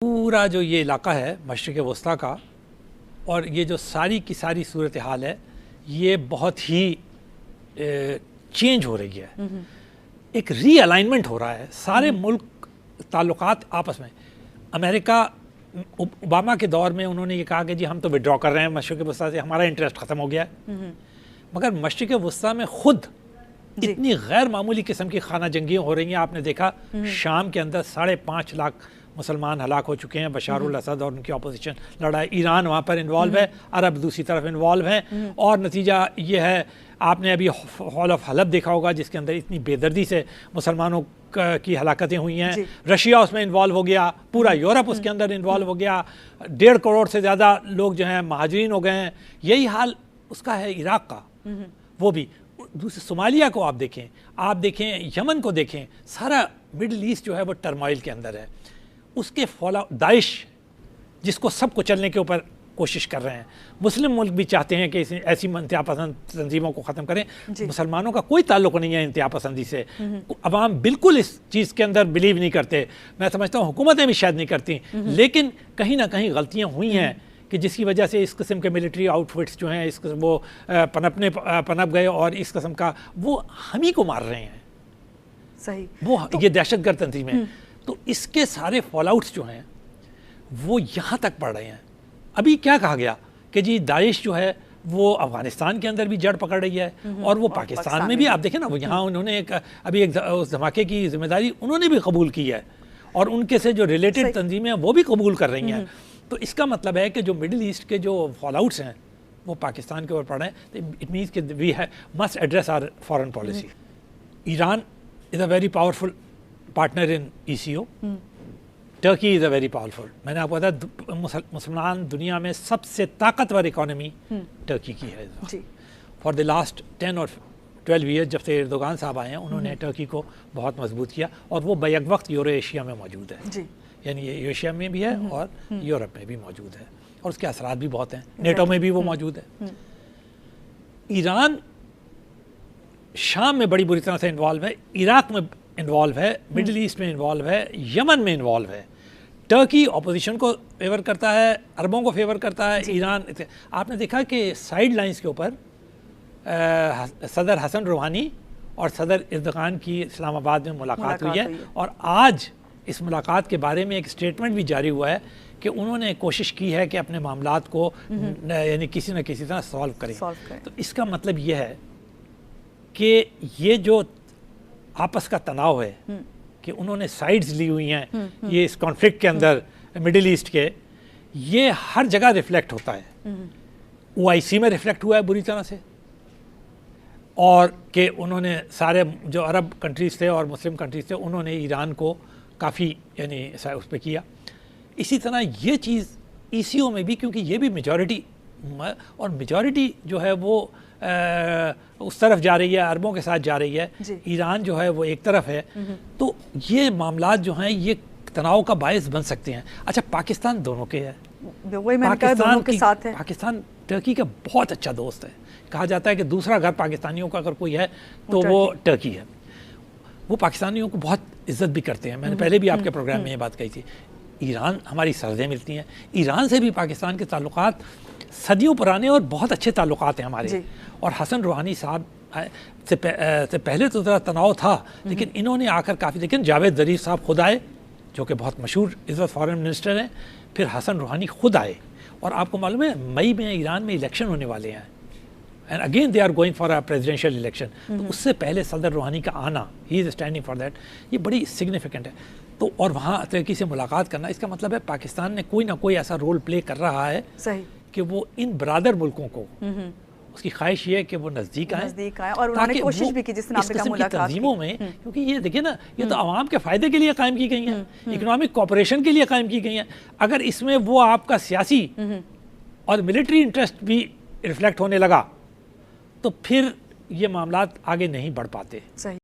پورا جو یہ علاقہ ہے مشرق وسطیٰ کا اور یہ جو ساری کی ساری صورتحال ہے یہ بہت ہی چینج ہو رہی ہے. ایک ری الائنمنٹ ہو رہا ہے سارے ملک تعلقات آپس میں. امریکہ اوباما کے دور میں انہوں نے یہ کہا کہ جی ہم تو وڈرا کر رہے ہیں مشرق وسطیٰ سے, ہمارا انٹرسٹ ختم ہو گیا ہے. مگر مشرق وسطیٰ میں خود اتنی غیر معمولی قسم کی خانہ جنگیاں ہو رہی ہیں. آپ نے دیکھا شام کے اندر 5.5 لاکھ مسلمان ہلاک ہو چکے ہیں. بشار الاسد اور ان کی اپوزیشن لڑائی, ایران وہاں پر انوالو ہے, عرب دوسری طرف انوالو ہیں, اور نتیجہ یہ ہے آپ نے ابھی ہال آف حلب دیکھا ہوگا جس کے اندر اتنی بے دردی سے مسلمانوں کی ہلاکتیں ہوئی ہیں. رشیا اس میں انوالو ہو گیا, پورا یورپ اس کے اندر انوالو ہو گیا, 1.5 کروڑ سے زیادہ لوگ جو ہیں مہاجرین ہو گئے ہیں. یہی حال اس کا ہے عراق کا, وہ بھی. دوسرے صومالیہ کو آپ دیکھیں, یمن کو دیکھیں, سارا مڈل ایسٹ جو ہے وہ ٹرمائل کے اندر ہے. اس کے داعش جس کو سب کو چلنے کے اوپر کوشش کر رہے ہیں. مسلم ملک بھی چاہتے ہیں کہ ایسی انتہا پسند تنظیموں کو ختم کریں. مسلمانوں کا کوئی تعلق نہیں ہے انتہا پسندی سے. عوام بالکل اس چیز کے اندر بلیو نہیں کرتے. میں سمجھتا ہوں حکومتیں بھی شاید نہیں کرتی, لیکن کہیں نہ کہیں غلطیاں ہوئی ہیں کہ جس کی وجہ سے اس قسم کے ملٹری آؤٹ فٹس جو ہیں اس قسم وہ پنپ گئے, اور اس قسم کا وہ ہم ہی کو مار رہے ہیں. صحیح, وہ یہ دہشت گرد تنظیمیں. تو اس کے سارے فال آؤٹس جو ہیں وہ یہاں تک پڑ رہے ہیں. ابھی کیا کہا گیا کہ جی داعش جو ہے وہ افغانستان کے اندر بھی جڑ پکڑ رہی ہے, اور وہ پاکستان میں بھی. آپ دیکھیں نا, وہ یہاں انہوں نے ابھی ایک اس دھماکے کی ذمہ داری انہوں نے بھی قبول کی ہے, اور ان کے سے جو ریلیٹڈ تنظیمیں ہیں وہ بھی قبول کر رہی ہیں. تو اس کا مطلب ہے کہ جو مڈل ایسٹ کے جو فال آؤٹس ہیں وہ پاکستان کے اوپر پڑ رہے ہیں. اٹ مینس کہ we must address our foreign policy. Iran is a very powerful partner in ECO. Turkey is a very powerful. میں نے آپ کو بتایا مسلمان دنیا میں سب سے طاقتور اکانومی ٹرکی کی ہے. فار دی لاسٹ 10 اور 12 ایئرز جب سے ایردوغان صاحب آئے ہیں انہوں نے ٹرکی کو بہت مضبوط کیا, اور وہ بیک وقت یورو ایشیا میں موجود ہے. یعنی یہ ایشیا میں بھی ہے اور یورپ میں بھی موجود ہے, اور اس کے اثرات بھی بہت ہیں. نیٹو میں بھی وہ موجود ہے. ایران شام میں بڑی بری طرح سے انوالو ہے, عراق میں انوالو ہے, مڈل ایسٹ میں انوالو ہے, یمن میں انوالو ہے. ٹرکی اپوزیشن کو فیور کرتا ہے, عربوں کو فیور کرتا ہے. ایران, آپ نے دیکھا کہ سائیڈ لائنز کے اوپر صدر حسن روحانی اور صدر اردوغان کی اسلام آباد میں ملاقات ہوئی ہے, اور آج اس ملاقات کے بارے میں ایک اسٹیٹمنٹ بھی جاری ہوا ہے کہ انہوں نے کوشش کی ہے کہ اپنے معاملات کو یعنی کسی نہ کسی طرح سالو کریں. تو اس کا مطلب یہ ہے کہ یہ جو آپس کا تناؤ ہے کہ انہوں نے سائیڈز لی ہوئی ہیں یہ اس کانفلکٹ کے اندر مڈل ایسٹ کے, یہ ہر جگہ ریفلیکٹ ہوتا ہے. OIC میں ریفلیکٹ ہوا ہے بری طرح سے, اور کہ انہوں نے سارے جو عرب کنٹریز تھے اور مسلم کنٹریز تھے انہوں نے ایران کو کافی یعنی اس پہ کیا. اسی طرح یہ چیز ECO میں بھی, کیونکہ یہ بھی میجورٹی, اور میجورٹی جو ہے وہ اس طرف جا رہی ہے, عربوں کے ساتھ جا رہی ہے. ایران جو ہے وہ ایک طرف ہے. تو یہ معاملات جو ہیں یہ تناؤ کا باعث بن سکتے ہیں. اچھا, پاکستان دونوں کے ہے. پاکستان ٹرکی کا بہت اچھا دوست ہے. کہا جاتا ہے کہ دوسرا گھر پاکستانیوں کا اگر کوئی ہے تو وہ ٹرکی ہے. وہ پاکستانیوں کو بہت عزت بھی کرتے ہیں. میں نے پہلے بھی آپ کے پروگرام میں یہ بات کہی تھی. ایران, ہماری سرحدیں ملتی ہیں, ایران سے بھی پاکستان کے تعلقات صدیوں پرانے اور بہت اچھے تعلقات ہیں ہمارے. اور حسن روحانی صاحب سے پہلے تو ذرا تناؤ تھا, لیکن انہوں نے آ کر کافی, لیکن جاوید ظریف صاحب خود آئے جو کہ بہت مشہور اس وقت فارن منسٹر ہیں, پھر حسن روحانی خود آئے. اور آپ کو معلوم ہے مئی میں ایران میں الیکشن ہونے والے ہیں, and again they are going for a presidential election. تو اس سے پہلے صدر روحانی کا آنا, he is standing for that, یہ بڑی سگنیفیکنٹ ہے. تو اور وہاں ترکی سے ملاقات کرنا, اس کا مطلب ہے پاکستان نے کوئی نہ کوئی ایسا رول پلے کر رہا ہے کہ وہ ان برادر ملکوں کو, اس کی خواہش یہ ہے کہ وہ نزدیک آئیں, اور انہوں نے کوشش بھی کی جس نے آپ نے کہا تنظیموں میں, کیونکہ یہ دیکھیں نا, یہ تو عوام کے فائدے کے لیے قائم کی گئی ہیں, اکنامک کوآپریشن کے لیے قائم کی گئی ہیں. اگر اس میں وہ آپ کا سیاسی اور ملٹری انٹرسٹ بھی ریفلیکٹ ہونے لگا تو پھر یہ معاملات آگے نہیں بڑھ پاتے.